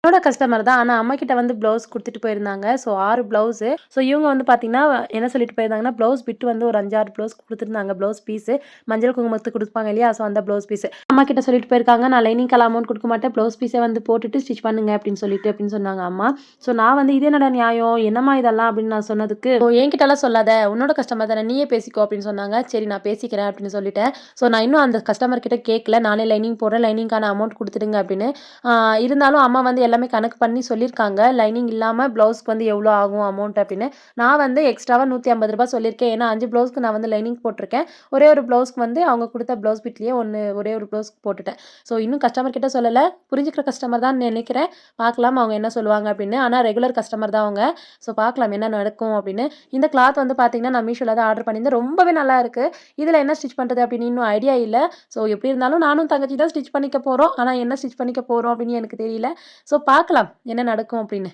என்னோட கஸ்டமர் தான். ஆனா அம்மாகிட்ட வந்து ப்ளவுஸ் குடுத்துட்டு போயிருந்தாங்க. So 6 blouse. ஸோ இவங்க வந்து பார்த்தீங்கன்னா, என்ன சொல்லிட்டு போயிருந்தாங்கன்னா, ப்ளவுஸ் பிட் வந்து ஒரு 5, 6 ப்ளவுஸ் குடுத்துருந்தாங்க. Blouse piece. மஞ்சள் குங்குமத்துக்கு குடுப்பாங்க இல்லையா? ஸோ அந்த ப்ளவுஸ் பீஸு. அம்மாகிட்ட சொல்லிட்டு போயிருக்காங்க, "நான் லைனிங்க்கெல்லாம் அமௌண்ட் குடுக்க மாட்டேன். ப்ளவுஸ் பீஸே வந்து போட்டுட்டு ஸ்டிச் பண்ணுங்க" அப்படின்னு சொன்னாங்க அம்மா. ஸோ நான் வந்து, "இது என்னடா நியாயம்? என்னம்மா இதெல்லாம்?" அப்படின்னு நான் சொன்னதுக்கு, "ஓ என்கிட்டலாம் சொல்லாத. உன்னோட கஸ்டமர் தானே. நீயே பேசிக்கோ" அப்படின்னு சொன்னாங்க. சரி நான் பேசிக்கிறேன் அப்படின்னு சொல்லிட்டேன். ஸோ நான் இன்னும் அந்த கஸ்டமர் கிட்ட கேட்கல. நானே லைனிங் போடுறேன். லைனிங்க்கான அமௌண்ட் குடுத்துடுங்க அப்படின்னு. இருந்தாலும் அம்மா வந்து எல்லாமே கணக்கு பண்ணி சொல்லியிருக்காங்க. லைனிங் இல்லாம ப்ளவுஸ்க்கு வந்து எவ்வளோ ஆகும் அமௌண்ட் அப்படின்னு. நான் வந்து எக்ஸ்ட்ராவா ரூ. 150 சொல்லியிருக்கேன். ஏன்னா 5 ப்ளவுஸ்க்கு நான் வந்து லைனிங் போட்டிருக்கேன். ஒரே ஒரு ப்ளவுஸ்க்கு வந்து அவங்க குடுத்த ப்ளவுஸ் பிட்லயே ஒரே ஒரு ப்ளவுஸ்க்கு போட்டுட்டேன். ஸோ இன்னும் கஸ்டமர் கிட்ட சொல்லல. புரிஞ்சுக்கிற கஸ்டமர் தான் நினைக்கிறேன். பார்க்கலாம் அவங்க என்ன சொல்லுவாங்க அப்படின்னு. ஆனா ரெகுலர் கஸ்டமர் தான் அவங்க. ஸோ பார்க்கலாம் என்ன நடக்கும் அப்படின்னு. இந்த கிளாத் வந்து பார்த்தீங்கன்னா, நான் மீஷோல தான் ஆர்டர் பண்ணியிருந்தேன். ரொம்பவே நல்லா இருக்கு. இதுல என்ன ஸ்டிச் பண்றது அப்படின்னு இன்னும் ஐடியா இல்ல. ஸோ எப்படி இருந்தாலும் நானும் தங்கச்சி தான் ஸ்டிச் பண்ணிக்க போறோம். ஆனா என்ன ஸ்டிச் பண்ணிக்க போறோம் அப்படின்னு எனக்கு தெரியல. ஸோ பார்க்கலாம் என்ன நடக்கும் அப்படின்னு.